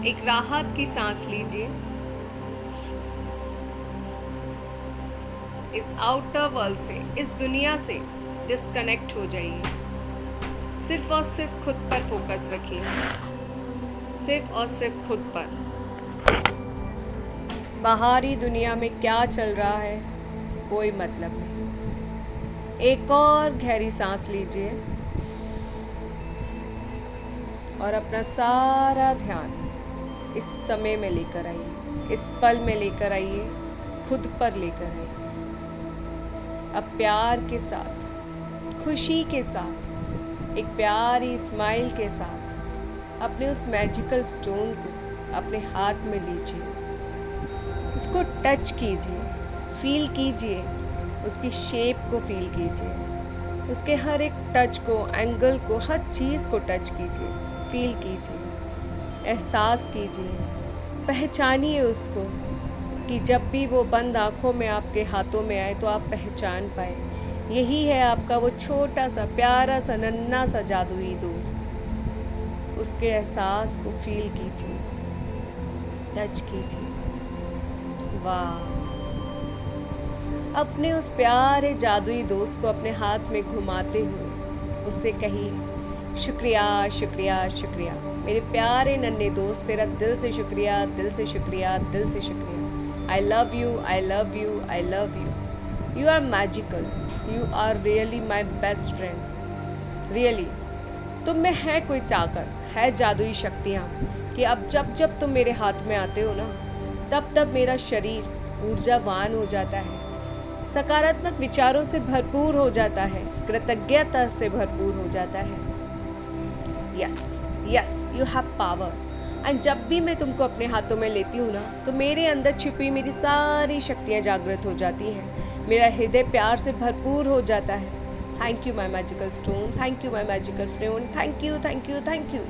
एक राहत की सांस लीजिए। इस आउटर वर्ल्ड से, इस दुनिया से डिस्कनेक्ट हो जाइए। सिर्फ और सिर्फ खुद पर फोकस रखिए, सिर्फ और सिर्फ खुद पर। बाहरी दुनिया में क्या चल रहा है कोई मतलब नहीं। एक और गहरी सांस लीजिए और अपना सारा ध्यान इस समय में लेकर आइए, इस पल में लेकर आइए, खुद पर लेकर आइए। अब प्यार के साथ, खुशी के साथ, एक प्यारी स्माइल के साथ अपने उस मैजिकल स्टोन को अपने हाथ में लीजिए, उसको टच कीजिए, फील कीजिए, उसकी शेप को फील कीजिए, उसके हर एक टच को, एंगल को, हर चीज़ को टच कीजिए, फील कीजिए, एहसास कीजिए, पहचानिए उसको कि जब भी वो बंद आँखों में आपके हाथों में आए तो आप पहचान पाए यही है आपका वो छोटा सा प्यारा सा नन्हा सा जादुई दोस्त। उसके एहसास को फील कीजिए, टच कीजिए। वाह! अपने उस प्यारे जादुई दोस्त को अपने हाथ में घुमाते हुए उससे कहिए, शुक्रिया शुक्रिया शुक्रिया मेरे प्यारे नन्हे दोस्त, तेरा दिल से शुक्रिया, दिल से शुक्रिया, दिल से शुक्रिया। I love you, I love you, I love you. You are magical, you are really my best friend. Really तुम में है कोई ताकत, है जादुई शक्तियाँ कि अब जब जब तुम मेरे हाथ में आते हो ना, तब तब मेरा शरीर ऊर्जावान हो जाता है, सकारात्मक विचारों से भरपूर हो जाता है, कृतज्ञता से भरपूर हो जाता है। Yes yes, you have power. And जब भी मैं तुमको अपने हाथों में लेती हूँ ना, तो मेरे अंदर छिपी मेरी सारी शक्तियाँ जागृत हो जाती हैं, मेरा हृदय प्यार से भरपूर हो जाता है। Thank you my magical stone, thank you my magical stone, thank you thank you thank you.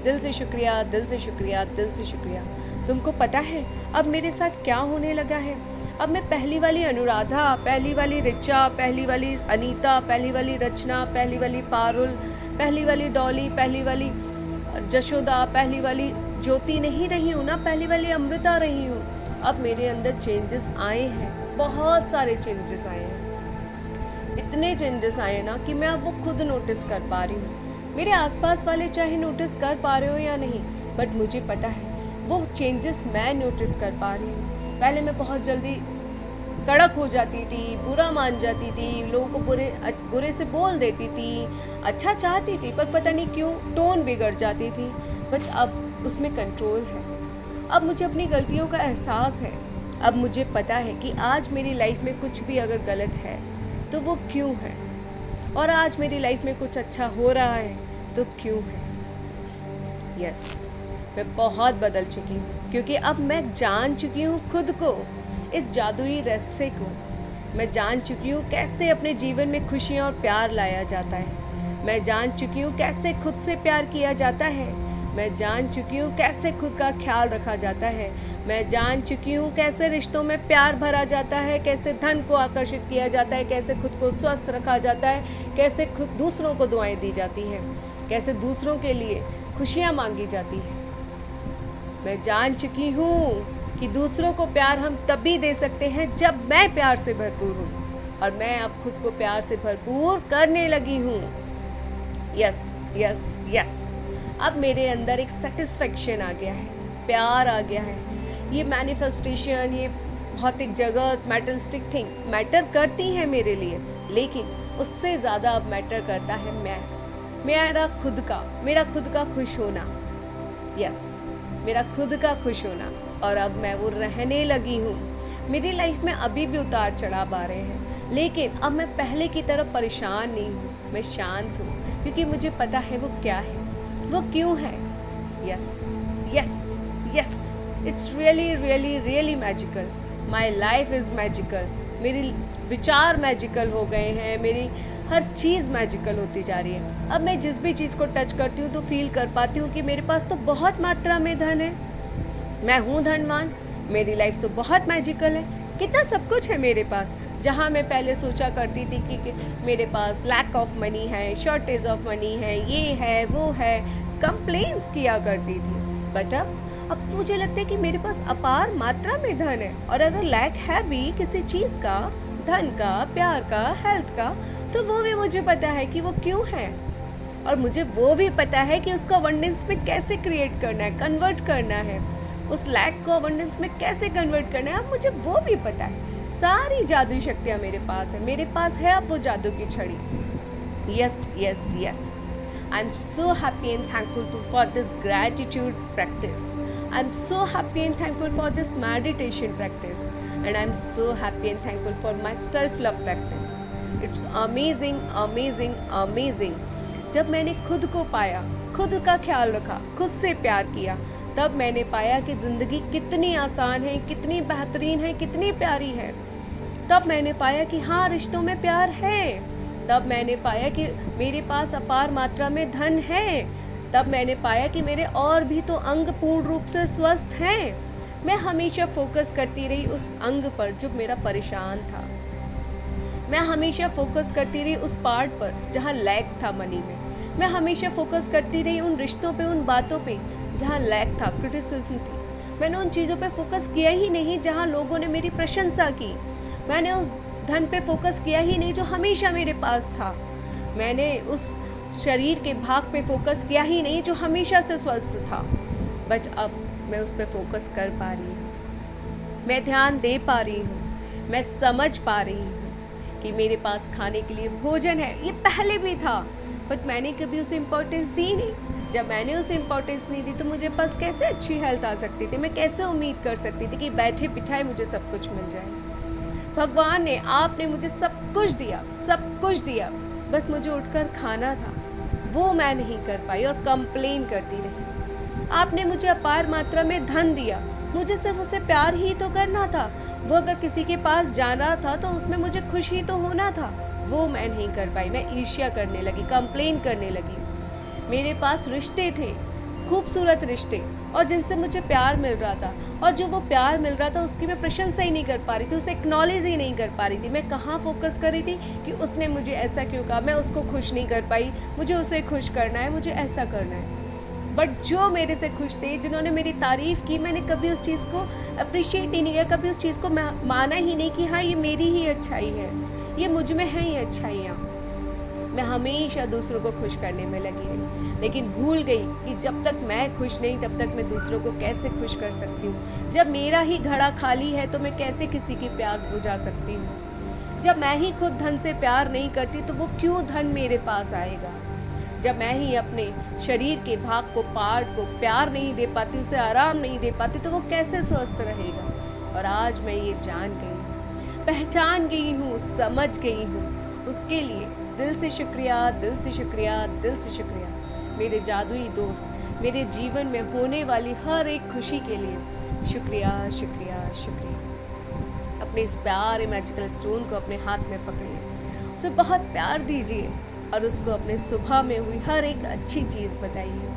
दिल से शुक्रिया, दिल से शुक्रिया, दिल से शुक्रिया। तुमको पता है अब मेरे साथ क्या होने लगा है? अब मैं पहली वाली अनुराधा, पहली वाली ऋचा, पहली वाली अनीता, पहली वाली रचना, पहली वाली पारुल, पहली वाली डॉली, पहली वाली जशोदा, पहली वाली ज्योति नहीं रही हूँ ना, पहली वाली अमृता रही हूँ। अब मेरे अंदर चेंजेस आए हैं, बहुत सारे चेंजेस आए हैं, इतने चेंजेस आए ना कि मैं अब वो खुद नोटिस कर पा रही हूँ। मेरे आसपास वाले चाहे नोटिस कर पा रहे हो या नहीं, बट मुझे पता है वो चेंजेस मैं नोटिस कर पा रही हूँ। पहले मैं बहुत जल्दी कड़क हो जाती थी, बुरा मान जाती थी, लोगों को बुरे से बोल देती थी, अच्छा चाहती थी पर पता नहीं क्यों टोन बिगड़ जाती थी। बट अब उसमें कंट्रोल है, अब मुझे अपनी गलतियों का एहसास है। अब मुझे पता है कि आज मेरी लाइफ में कुछ भी अगर गलत है तो वो क्यों है, और आज मेरी लाइफ में कुछ अच्छा हो रहा है तो क्यों है। यस, मैं बहुत बदल चुकी हूँ, क्योंकि अब मैं जान चुकी हूँ खुद को, इस जादुई रहस्य को। मैं जान चुकी हूँ कैसे अपने जीवन में खुशियाँ और प्यार लाया जाता है। मैं जान चुकी हूँ कैसे खुद से प्यार किया जाता है। मैं जान चुकी हूँ कैसे खुद का ख्याल रखा जाता है। मैं जान चुकी हूँ कैसे रिश्तों में प्यार भरा जाता है, कैसे धन को आकर्षित किया जाता है, कैसे खुद को स्वस्थ रखा जाता है, कैसे खुद दूसरों को दुआएं दी जाती हैं, कैसे दूसरों के लिए खुशियाँ मांगी जाती हैं। मैं जान चुकी हूँ कि दूसरों को प्यार हम तभी दे सकते हैं जब मैं प्यार से भरपूर हूँ, और मैं अब खुद को प्यार से भरपूर करने लगी हूँ। यस यस यस, अब मेरे अंदर एक सेटिस्फेक्शन आ गया है, प्यार आ गया है। ये मैनिफेस्टेशन, ये भौतिक जगत, मैटरिस्टिक थिंग मैटर करती है मेरे लिए, लेकिन उससे ज़्यादा अब मैटर करता है मेरा खुद का खुश होना। यस, मेरा खुद का खुश होना, और अब मैं वो रहने लगी हूँ। मेरी लाइफ में अभी भी उतार चढ़ाव आ रहे हैं, लेकिन अब मैं पहले की तरह परेशान नहीं हूँ, मैं शांत हूँ, क्योंकि मुझे पता है वो क्या है, वो क्यों है। Yes yes yes, it's really really really magical. My life is magical. मेरी विचार मैजिकल हो गए हैं, मेरी हर चीज़ मैजिकल होती जा रही है। अब मैं जिस भी चीज़ को टच करती हूँ तो फील कर पाती हूँ कि मेरे पास तो बहुत मात्रा में धन है, मैं हूँ धनवान, मेरी लाइफ तो बहुत मैजिकल है, कितना सब कुछ है मेरे पास। जहाँ मैं पहले सोचा करती थी कि मेरे पास लैक ऑफ मनी है, शॉर्टेज ऑफ मनी है, ये है वो है, कंप्लेंट्स किया करती थी, बट अब मुझे लगता है कि मेरे पास अपार मात्रा में धन है, और अगर लैक है भी किसी चीज़ का, धन का, प्यार का, हेल्थ का, तो वो भी मुझे पता है कि वो क्यों है, और मुझे वो भी पता है कि उसको अबंडेंस में कैसे क्रिएट करना है, कन्वर्ट करना है, उस लैक को अबंडेंस में कैसे कन्वर्ट करना है, अब मुझे वो भी पता है। सारी जादुई शक्तियाँ मेरे पास है, मेरे पास है अब वो जादू की छड़ी। Yes yes yes, I'm so happy and thankful for this gratitude practice. I'm so happy and thankful for this meditation practice. And I'm so happy and thankful for my self-love practice. It's amazing, amazing, amazing. जब मैंने खुद को पाया, खुद का ख्याल रखा, खुद से प्यार किया, तब मैंने पाया कि ज़िंदगी कितनी आसान है, कितनी बेहतरीन है, कितनी प्यारी है। तब मैंने पाया कि हाँ, रिश्तों में प्यार है। तब मैंने पाया कि मेरे पास अपार मात्रा में धन है। तब मैंने पाया कि मेरे और भी तो अंग पूर्ण रूप से स्वस्थ हैं। मैं हमेशा फोकस करती रही उस अंग पर जो मेरा परेशान था। मैं हमेशा फोकस करती रही उस पार्ट पर जहाँ लैक था मनी में। मैं हमेशा फोकस करती रही उन रिश्तों पे, उन बातों पे जहाँ लैक था, क्रिटिसिज्म थी। मैंने उन चीज़ों पे फोकस किया ही नहीं जहाँ लोगों ने मेरी प्रशंसा की। मैंने उस धन पे फोकस किया ही नहीं जो हमेशा मेरे पास था। मैंने उस शरीर के भाग पे फोकस किया ही नहीं जो हमेशा से स्वस्थ था। बट अब मैं उस पे फोकस कर पा रही हूँ, मैं ध्यान दे पा रही हूँ, मैं समझ पा रही हूँ कि मेरे पास खाने के लिए भोजन है। ये पहले भी था, बट मैंने कभी उसे इम्पोर्टेंस दी नहीं। जब मैंने उसे इम्पोर्टेंस नहीं दी तो मुझे पास कैसे अच्छी हेल्थ आ सकती थी, मैं कैसे उम्मीद कर सकती थी कि बैठे बिठाए मुझे सब कुछ मिल जाए। भगवान ने, आपने मुझे सब कुछ दिया, सब कुछ दिया, बस मुझे उठकर खाना था, वो मैं नहीं कर पाई और कंप्लेन करती रही। आपने मुझे अपार मात्रा में धन दिया, मुझे सिर्फ उसे प्यार ही तो करना था। वो अगर किसी के पास जाना था तो उसमें मुझे खुश ही तो होना था, वो मैं नहीं कर पाई। मैं ईर्ष्या करने लगी, कंप्लेन करने लगी। मेरे पास रिश्ते थे, खूबसूरत रिश्ते, और जिनसे मुझे प्यार मिल रहा था, और जो वो प्यार मिल रहा था उसकी मैं प्रशंसा ही नहीं कर पा रही थी, उसे एक्नॉलेज ही नहीं कर पा रही थी। मैं कहाँ फोकस कर रही थी कि उसने मुझे ऐसा क्यों कहा, मैं उसको खुश नहीं कर पाई, मुझे उसे खुश करना है, मुझे ऐसा करना है। बट जो मेरे से खुश थे, जिन्होंने मेरी तारीफ़ की, मैंने कभी उस चीज़ को अप्रिशिएट ही नहीं किया, कभी उस चीज़ को माना ही नहीं कि हाँ, ये मेरी ही अच्छाई है, ये मुझ में है ये अच्छाइयाँ। मैं हमेशा दूसरों को खुश करने में लगी रही, लेकिन भूल गई कि जब तक मैं खुश नहीं तब तक मैं दूसरों को कैसे खुश कर सकती हूँ। जब मेरा ही घड़ा खाली है तो मैं कैसे किसी की प्यास बुझा सकती हूँ। जब मैं ही खुद धन से प्यार नहीं करती तो वो क्यों धन मेरे पास आएगा। जब मैं ही अपने शरीर के भाग को, पार्ट को प्यार नहीं दे पाती, उसे आराम नहीं दे पाती, तो वो कैसे स्वस्थ रहेगा। और आज मैं ये जान गई, पहचान गई हूँ, समझ गई हूँ। उसके लिए दिल से शुक्रिया, दिल से शुक्रिया, दिल से शुक्रिया मेरे जादुई दोस्त, मेरे जीवन में होने वाली हर एक खुशी के लिए शुक्रिया, शुक्रिया, शुक्रिया। अपने इस प्यारे मैजिकल स्टोन को अपने हाथ में पकड़िए, उसे बहुत प्यार दीजिए और उसको अपने सुबह में हुई हर एक अच्छी चीज़ बताइए,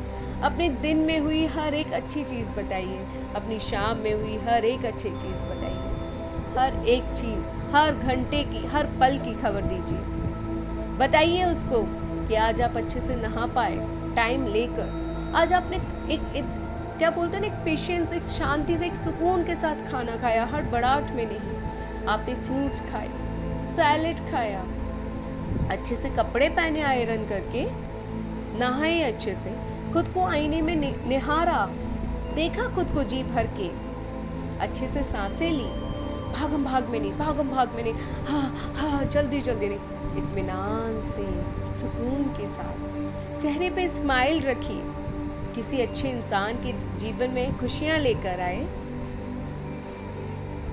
अपने दिन में हुई हर एक अच्छी चीज़ बताइए, अपनी शाम में हुई हर एक अच्छी चीज़ बताइए। हर एक चीज़, हर घंटे की, हर पल की खबर दीजिए। बताइए उसको कि आज आप अच्छे से नहा पाए, टाइम लेकर। आज आपने एक क्या बोलते हैं ना, एक पेशेंस, एक शांति से, एक सुकून के साथ खाना खाया, हड़बड़ाहट में नहीं। आपने फ्रूट्स खाए, सैलेड खाया, अच्छे से कपड़े पहने आयरन करके, नहाए अच्छे से, खुद को आईने में निहारा, देखा खुद को जी भर के, अच्छे से सांसें ली, भागम भाग में नहीं, हाँ हाँ जल्दी जल्दी नहीं, इत्मीनान से, सुकून के साथ चेहरे पे स्माइल रखिए। किसी अच्छे इंसान के जीवन में खुशियाँ लेकर आए।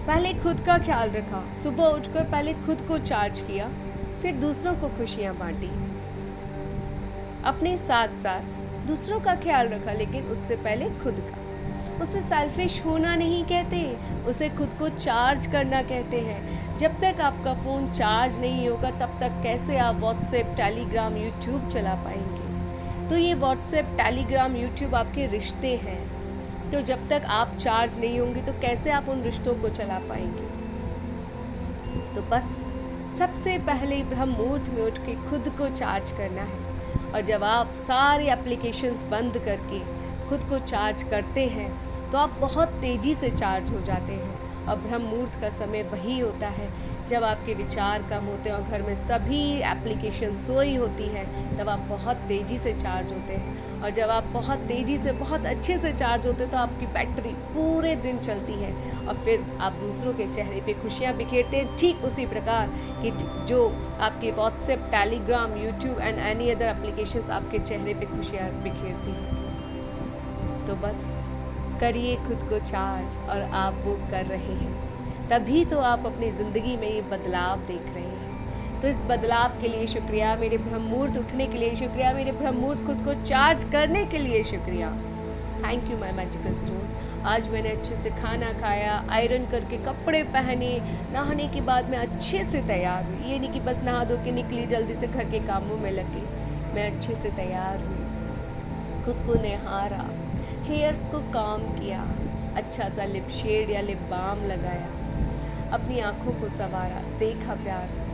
पहले खुद का ख्याल रखा, सुबह उठकर पहले खुद को चार्ज किया, फिर दूसरों को खुशियाँ बांटी। अपने साथ साथ दूसरों का ख्याल रखा, लेकिन उससे पहले खुद का। उसे सेल्फिश होना नहीं कहते, उसे खुद को चार्ज करना कहते हैं। जब तक आपका फ़ोन चार्ज नहीं होगा तब तक कैसे आप व्हाट्सएप, टेलीग्राम, यूट्यूब चला पाएंगे। तो ये व्हाट्सएप, टेलीग्राम, यूट्यूब आपके रिश्ते हैं। तो जब तक आप चार्ज नहीं होंगे तो कैसे आप उन रिश्तों को चला पाएंगे। तो बस सबसे पहले ब्रह्म मुहूर्त में उठ के खुद को चार्ज करना है। और जब आप सारे एप्लीकेशंस बंद करके खुद को चार्ज करते हैं तो आप बहुत तेज़ी से चार्ज हो जाते हैं। और ब्रह्म मुहूर्त का समय वही होता है जब आपके विचार कम होते हैं और घर में सभी एप्लीकेशन सोई होती है, तब आप बहुत तेज़ी से चार्ज होते हैं। और जब आप बहुत तेज़ी से बहुत अच्छे से चार्ज होते हैं तो आपकी बैटरी पूरे दिन चलती है और फिर आप दूसरों के चेहरे पे खुशियाँ बिखेरते हैं, ठीक उसी प्रकार कि जो आपके WhatsApp, Telegram, YouTube and any other applications आपके चेहरे पे खुशियाँ बिखेरती हैं। तो बस करिए खुद को चार्ज, और आप वो कर रहे हैं, तभी तो आप अपनी ज़िंदगी में ये बदलाव देख रहे हैं। तो इस बदलाव के लिए शुक्रिया, मेरे ब्रह्म मुहूर्त उठने के लिए शुक्रिया, मेरे ब्रह्म मुहूर्त खुद को चार्ज करने के लिए शुक्रिया। Thank you my magical stone. आज मैंने अच्छे से खाना खाया, आयरन करके कपड़े पहने, नहाने के बाद मैं अच्छे से तैयार हुई। ये नहीं कि बस नहा धो के निकली, जल्दी से घर के कामों में लगी। मैं अच्छे से तैयार हुई, खुद को निहारा, हेयर्स को काम किया, अच्छा सा लिप शेड या लिप बाम लगाया, अपनी आँखों को संवारा, देखा प्यार से,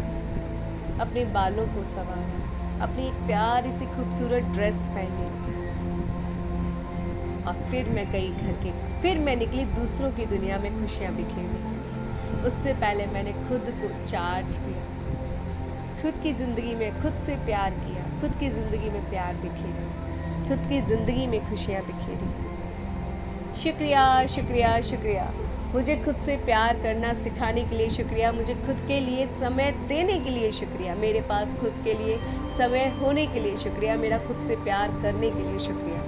अपने बालों को संवारा, अपनी एक प्यारी सी खूबसूरत ड्रेस पहनी, और फिर मैं गई फिर मैं निकली दूसरों की दुनिया में खुशियाँ बिखेरने। उससे पहले मैंने खुद को चार्ज किया, खुद की ज़िंदगी में खुद से प्यार किया, खुद की ज़िंदगी में प्यार बिखेरा, खुद की ज़िंदगी में खुशियाँ बिखेरी। शुक्रिया शुक्रिया शुक्रिया, मुझे खुद से प्यार करना सिखाने के लिए शुक्रिया, मुझे खुद के लिए समय देने के लिए शुक्रिया, मेरे पास खुद के लिए समय होने के लिए शुक्रिया, मेरा खुद से प्यार करने के लिए शुक्रिया।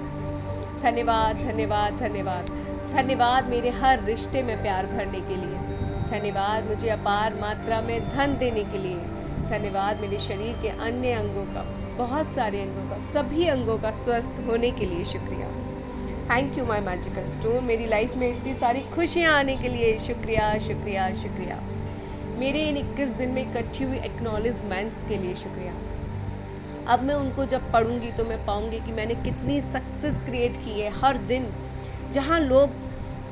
धन्यवाद धन्यवाद धन्यवाद धन्यवाद मेरे हर रिश्ते में प्यार भरने के लिए। धन्यवाद मुझे अपार मात्रा में धन देने के लिए। धन्यवाद मेरे शरीर के अन्य अंगों का, बहुत सारे अंगों का, सभी अंगों का स्वस्थ होने के लिए शुक्रिया। Thank you my magical stone. मेरी लाइफ में इतनी सारी खुशियाँ आने के लिए शुक्रिया शुक्रिया शुक्रिया। मेरे इन 21 दिन में इकट्ठी हुई एक्नॉलेजमेंट्स के लिए शुक्रिया। अब मैं उनको जब पढ़ूंगी तो मैं पाऊंगी कि मैंने कितनी सक्सेस क्रिएट की है हर दिन। जहाँ लोग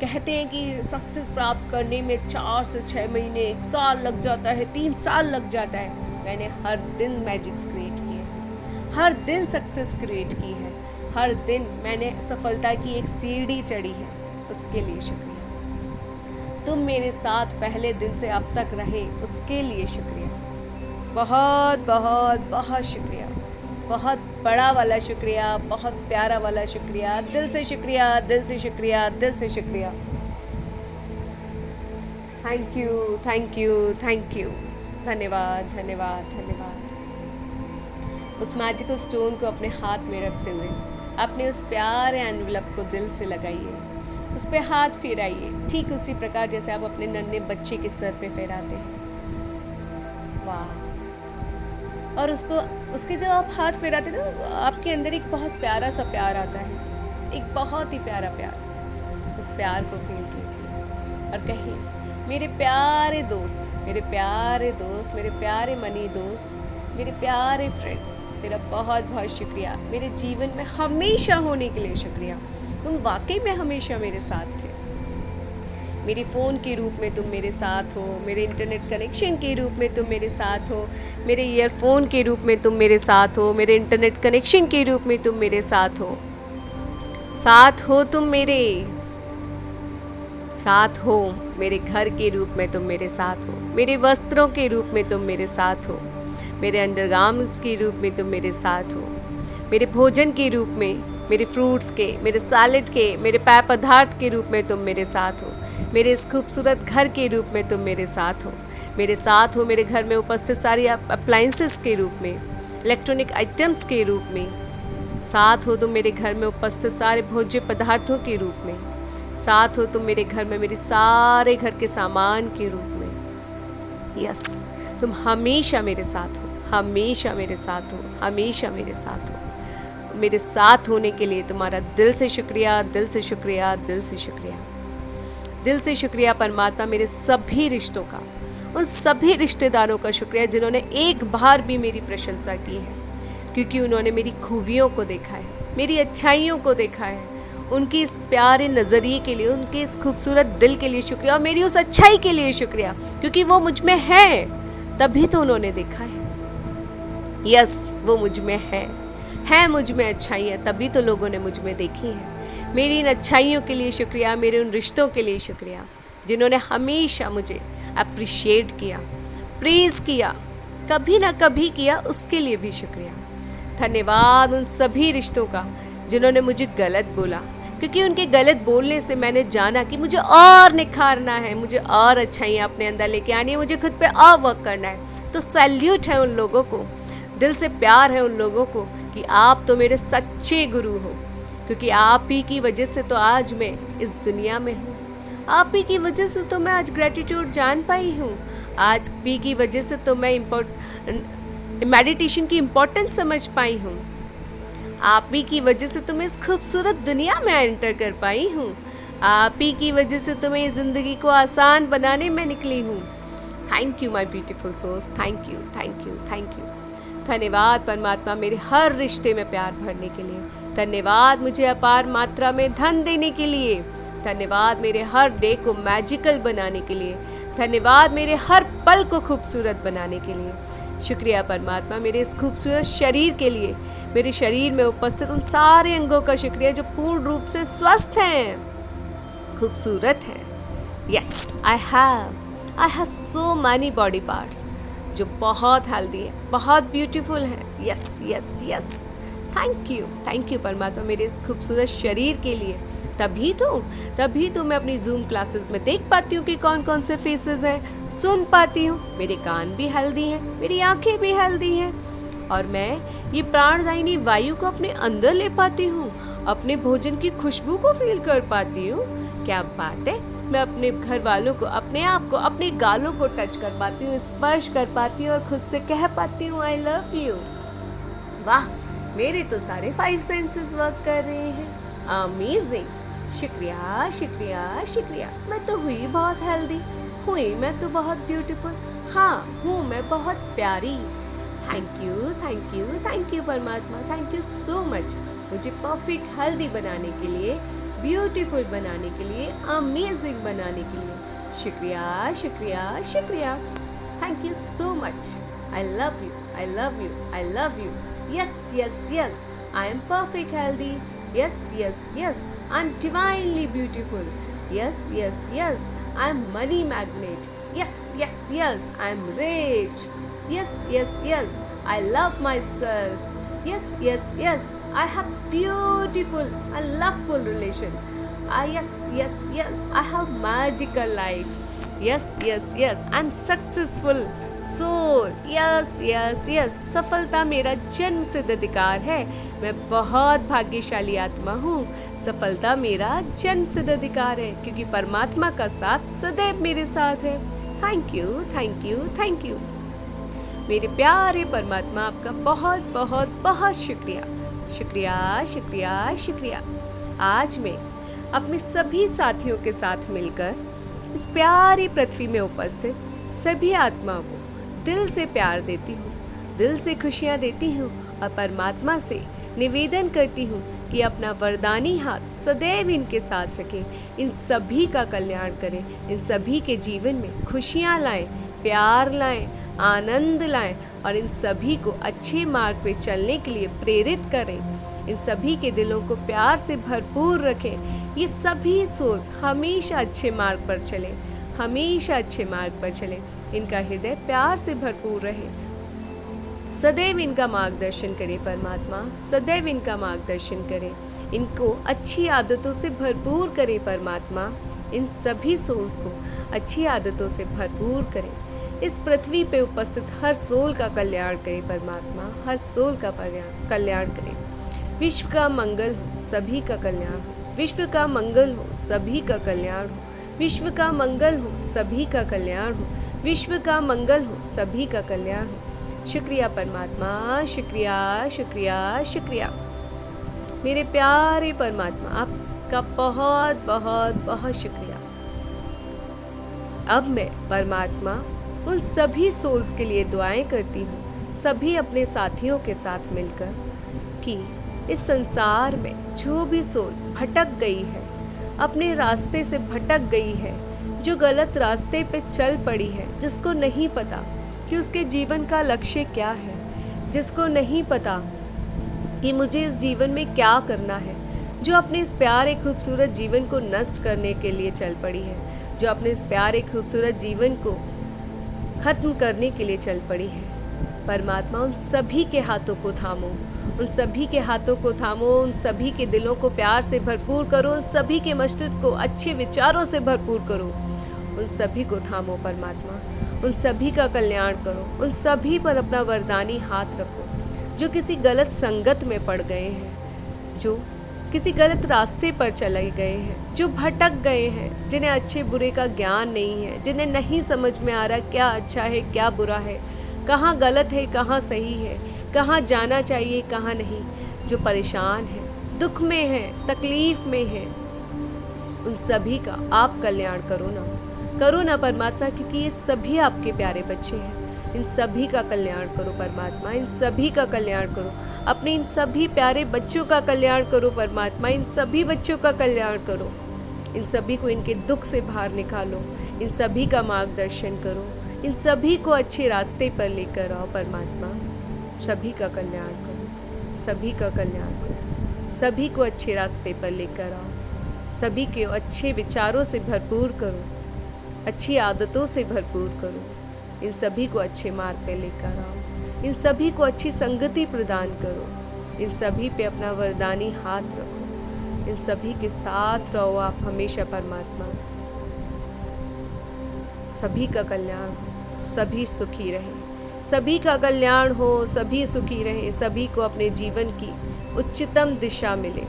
कहते हैं कि सक्सेस प्राप्त करने में 4 से 6 महीने, 1 साल लग जाता है, 3 साल लग जाता है, मैंने हर दिन मैजिक्स क्रिएट किए, हर दिन सक्सेस क्रिएट की है, हर दिन मैंने सफलता की एक सीढ़ी चढ़ी है, उसके लिए शुक्रिया। तुम मेरे साथ पहले दिन से अब तक रहे, उसके लिए शुक्रिया। बहुत बहुत बहुत शुक्रिया, बहुत बड़ा वाला शुक्रिया, बहुत प्यारा वाला शुक्रिया, दिल से शुक्रिया, दिल से शुक्रिया, दिल से शुक्रिया। Thank you thank you thank you. धन्यवाद धन्यवाद धन्यवाद। उस मैजिकल स्टोन को अपने हाथ में रखते हुए अपने उस प्यारे एनवलप को दिल से लगाइए, उस पर हाथ फेराइए, ठीक उसी प्रकार जैसे आप अपने नन्हे बच्चे के सर पे फेराते हैं। वाह। और उसके जब आप हाथ फेराते ना, आपके अंदर एक बहुत प्यारा सा प्यार आता है, एक बहुत ही प्यारा प्यार। उस प्यार को फील कीजिए और कहिए, मेरे प्यारे दोस्त, मेरे प्यारे दोस्त, मेरे प्यारे मनी दोस्त, मेरे प्यारे फ्रेंड, तेरा बहुत बहुत शुक्रिया, मेरे जीवन में हमेशा होने के लिए शुक्रिया। तुम वाकई में हमेशा मेरे साथ थे। मेरे फ़ोन के रूप में तुम मेरे साथ हो, मेरे इंटरनेट कनेक्शन के रूप में तुम मेरे साथ हो, मेरे ईयरफोन के रूप में तुम मेरे साथ हो, मेरे इंटरनेट कनेक्शन के रूप में तुम मेरे साथ हो। साथ हो तुम मेरे साथ हो, मेरे घर के रूप में तुम मेरे साथ हो, मेरे वस्त्रों के रूप में तुम मेरे साथ हो, मेरे अंडरगार्मेंट्स के रूप में तुम मेरे साथ हो, मेरे भोजन के रूप में, मेरे फ्रूट्स के, मेरे सैलेड के, मेरे पेय पदार्थ के रूप में तुम मेरे साथ हो, मेरे इस खूबसूरत घर के रूप में तुम मेरे साथ हो, मेरे साथ हो मेरे घर में उपस्थित सारी अप्लायंसेस के रूप में, इलेक्ट्रॉनिक आइटम्स के रूप में, साथ हो तुम मेरे घर में उपस्थित सारे भोज्य पदार्थों के रूप में, साथ हो तुम मेरे घर में मेरे सारे घर के सामान के रूप में। यस, तुम हमेशा मेरे साथ हो, हमेशा मेरे साथ हो, हमेशा मेरे साथ हो। मेरे साथ होने के लिए तुम्हारा दिल से शुक्रिया, दिल से शुक्रिया, दिल से शुक्रिया, दिल से शुक्रिया परमात्मा। मेरे सभी रिश्तों का, उन सभी रिश्तेदारों का शुक्रिया जिन्होंने एक बार भी मेरी प्रशंसा की है, क्योंकि उन्होंने मेरी खूबियों को देखा है, मेरी अच्छाइयों को देखा है। उनकी इस प्यारे नज़रिए के लिए, उनके इस खूबसूरत दिल के लिए शुक्रिया, और मेरी उस अच्छाई के लिए शुक्रिया, क्योंकि वो मुझ में है तभी तो उन्होंने देखा है। यस, वो मुझ में है मुझ में अच्छाइयाँ, तभी तो लोगों ने मुझ में देखी है। मेरी इन अच्छाइयों के लिए शुक्रिया, मेरे उन रिश्तों के लिए शुक्रिया जिन्होंने हमेशा मुझे अप्रिशिएट किया, प्रेज़ किया, कभी ना कभी किया, उसके लिए भी शुक्रिया। धन्यवाद उन सभी रिश्तों का जिन्होंने मुझे गलत बोला, क्योंकि उनके गलत बोलने से मैंने जाना कि मुझे और निखारना है, मुझे और अच्छाइयाँ अपने अंदर लेके आनी है, मुझे खुद पे और वर्क करना है। तो सैल्यूट है उन लोगों को, दिल से प्यार है उन लोगों को कि आप तो मेरे सच्चे गुरु हो, क्योंकि आप ही की वजह से तो आज मैं इस दुनिया में हूँ। आप ही की वजह से तो मैं आज ग्रेटिट्यूड जान पाई हूँ। आज भी की वजह से तो मैं मेडिटेशन की इम्पोर्टेंस समझ पाई हूँ। आप ही की वजह से तो मैं इस खूबसूरत दुनिया में एंटर कर पाई हूँ। आप ही की वजह से तो मैं ज़िंदगी को आसान बनाने में निकली हूँ। Thank you my beautiful souls, thank you, thank you, thank you. धन्यवाद परमात्मा मेरे हर रिश्ते में प्यार भरने के लिए। धन्यवाद मुझे अपार मात्रा में धन देने के लिए। धन्यवाद मेरे हर डे को मैजिकल बनाने के लिए। धन्यवाद मेरे हर पल को खूबसूरत बनाने के लिए। शुक्रिया परमात्मा मेरे इस खूबसूरत शरीर के लिए, मेरे शरीर में उपस्थित उन सारे अंगों का शुक्रिया जो पूर्ण रूप से स्वस्थ हैं, खूबसूरत हैं। Yes, I have so many body parts जो बहुत हेल्दी है, बहुत ब्यूटीफुल है। Yes yes yes, thank you परमात्मा मेरे इस खूबसूरत शरीर के लिए। तभी तो मैं अपनी जूम क्लासेस में देख पाती हूँ कि कौन कौन से फेसेस हैं, सुन पाती हूँ, मेरे कान भी हेल्दी हैं, मेरी आंखें भी हेल्दी हैं, और मैं ये प्राणदायिनी वायु को अपने अंदर ले पाती हूँ, अपने भोजन की खुशबू को फील कर पाती हूँ। क्या बात है, मैं अपने घर वालों को, अपने आप को, अपने गालों को टच कर पाती हूँ, स्पर्श कर पाती हूँ और खुद से कह पाती हूँ आई लव यू। वाह, मेरे तो सारे 5 सेंसेस वर्क कर रहे हैं। अमेजिंग, शुक्रिया शुक्रिया शुक्रिया। मैं तो हुई बहुत हेल्दी, हुई मैं तो बहुत ब्यूटीफुल, हाँ हूँ मैं बहुत प्यारी। थैंक यू परमात्मा, थैंक यू सो मच मुझे परफेक्ट हेल्दी बनाने के लिए, ब्यूटीफुल बनाने के लिए, अमेजिंग बनाने के लिए। शुक्रिया शुक्रिया शुक्रिया। Thank you so much. I love you, I love you, I love you. Yes yes yes, I am perfect healthy. Yes, yes, yes, I'm divinely beautiful. Yes, yes, yes, I'm money magnet. Yes, yes, yes, I'm rich. Yes, yes, yes, I love myself. Yes, yes, yes, I have beautiful and loveful relation. Yes, yes, yes, I have magical life. Yes, yes, yes, I'm successful soul. Yes, yes, yes, सफलता मेरा जन्म सिद्ध अधिकार है। मैं बहुत भाग्यशाली आत्मा हूँ। सफलता मेरा जन्म सिद्ध अधिकार है, क्योंकि परमात्मा का साथ सदैव मेरे साथ है। Thank you, thank you, thank you. मेरे प्यारे परमात्मा, आपका बहुत बहुत बहुत शुक्रिया, शुक्रिया शुक्रिया शुक्रिया। आज मैं अपने सभी साथियों के साथ मिलकर इस प्यारी पृथ्वी में उपस्थित सभी आत्माओं को दिल से प्यार देती हूँ, दिल से खुशियाँ देती हूँ और परमात्मा से निवेदन करती हूँ कि अपना वरदानी हाथ सदैव इनके साथ रखें, इन सभी का कल्याण करें, इन सभी के जीवन में खुशियाँ लाएं, प्यार लाएं, आनंद लाएं और इन सभी को अच्छे मार्ग पे चलने के लिए प्रेरित करें। इन सभी के दिलों को प्यार से भरपूर रखें। ये सभी सोल्स हमेशा अच्छे मार्ग पर चलें, हमेशा अच्छे मार्ग पर चलें। इनका हृदय प्यार से भरपूर रहे। सदैव इनका मार्गदर्शन करें परमात्मा, सदैव इनका मार्गदर्शन करें। इनको अच्छी आदतों से भरपूर करें परमात्मा। इन सभी सोल्स को अच्छी आदतों से भरपूर करें। इस पृथ्वी पे उपस्थित हर सोल का कल्याण करें परमात्मा, हर सोल का कल्याण करें। विश्व का मंगल हो, सभी का कल्याण हो। विश्व का मंगल हो, सभी का कल्याण हो। विश्व का मंगल हो, सभी का कल्याण हो। विश्व का मंगल हो, सभी का कल्याण हो। शुक्रिया परमात्मा, शुक्रिया शुक्रिया शुक्रिया। मेरे प्यारे परमात्मा, आपका बहुत बहुत बहुत शुक्रिया। अब मैं परमात्मा उन सभी सोल्स के लिए दुआएं करती हूँ, सभी अपने साथियों के साथ मिलकर, कि इस संसार में जो भी सोल भटक गई है, अपने रास्ते से भटक गई है, जो गलत रास्ते पे चल पड़ी है, जिसको नहीं पता कि उसके जीवन का लक्ष्य क्या है, जिसको नहीं पता कि मुझे इस जीवन में क्या करना है, जो अपने इस प्यारे खूबसूरत जीवन को नष्ट करने के लिए चल पड़ी है, जो अपने इस प्यारे खूबसूरत जीवन को खत्म करने के लिए चल पड़ी है। परमात्मा, उन सभी के हाथों को थामो, उन सभी के हाथों को थामो, उन सभी के दिलों को प्यार से भरपूर करो, उन सभी के मस्तिष्क को अच्छे विचारों से भरपूर करो, उन सभी को थामो परमात्मा, उन सभी का कल्याण करो, उन सभी पर अपना वरदानी हाथ रखो जो किसी गलत संगत में पड़ गए हैं, जो किसी गलत रास्ते पर चले गए हैं, जो भटक गए हैं, जिन्हें अच्छे बुरे का ज्ञान नहीं है, जिन्हें नहीं समझ में आ रहा क्या अच्छा है क्या बुरा है, कहाँ गलत है कहाँ सही है, कहाँ जाना चाहिए कहाँ नहीं, जो परेशान है, दुख में है, तकलीफ में है, उन सभी का आप कल्याण करो ना परमात्मा, क्योंकि ये सभी आपके प्यारे बच्चे हैं। इन सभी का कल्याण करो परमात्मा, इन सभी का कल्याण करो, अपने इन सभी प्यारे बच्चों का कल्याण करो परमात्मा, इन सभी बच्चों का कल्याण करो, इन सभी को इनके दुख से बाहर निकालो, इन सभी का मार्गदर्शन करो, इन सभी को अच्छे रास्ते पर लेकर आओ परमात्मा, सभी का कल्याण करो, सभी का कल्याण करो, सभी को अच्छे रास्ते पर लेकर आओ, सभी के अच्छे विचारों से भरपूर करो, अच्छी आदतों से भरपूर करो, इन सभी को अच्छे मार्ग पे लेकर आओ, इन सभी को अच्छी संगति प्रदान करो, इन सभी पे अपना वरदानी हाथ रखो, इन सभी के साथ रहो आप हमेशा परमात्मा। सभी का कल्याण हो, सभी सुखी रहें, सभी का कल्याण हो, सभी सुखी रहें, सभी को अपने जीवन की उच्चतम दिशा मिले,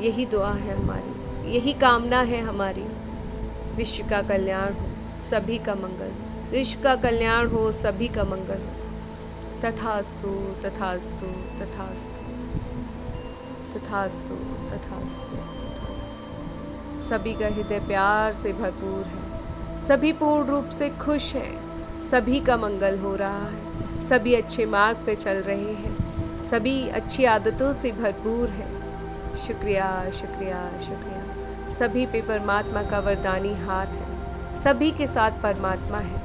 यही दुआ है हमारी, यही कामना है हमारी। विश्व का कल्याण हो, सभी का मंगल, विश्व का कल्याण हो, सभी का मंगल हो। तथास्तु तथास्तु तथास्तु तथास्तु तथास्तु तथास्तु। सभी का हृदय प्यार से भरपूर है, सभी पूर्ण रूप से खुश हैं, सभी का मंगल हो रहा है, सभी अच्छे मार्ग पे चल रहे हैं, सभी अच्छी आदतों से भरपूर हैं। शुक्रिया शुक्रिया शुक्रिया। सभी पे परमात्मा का वरदानी हाथ है, सभी के साथ परमात्मा है।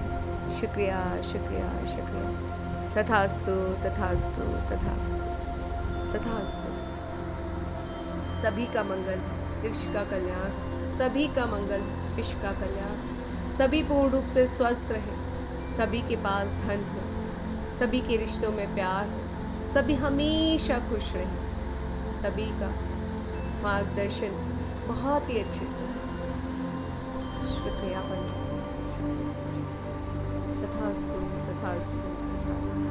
शुक्रिया शुक्रिया शुक्रिया। तथास्तु तथास्तु तथास्तु तथास्तु। सभी का मंगल, विश्व का कल्याण, सभी का मंगल, विश्व का कल्याण। सभी पूर्ण रूप से स्वस्थ रहें, सभी के पास धन हो, सभी के रिश्तों में प्यार हो, सभी हमेशा खुश रहें, सभी का मार्गदर्शन बहुत ही अच्छे से। शुक्रिया तथास्तु तथास्तु तथास्तु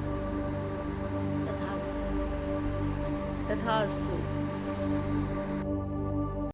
तथास्तु तथास्तु।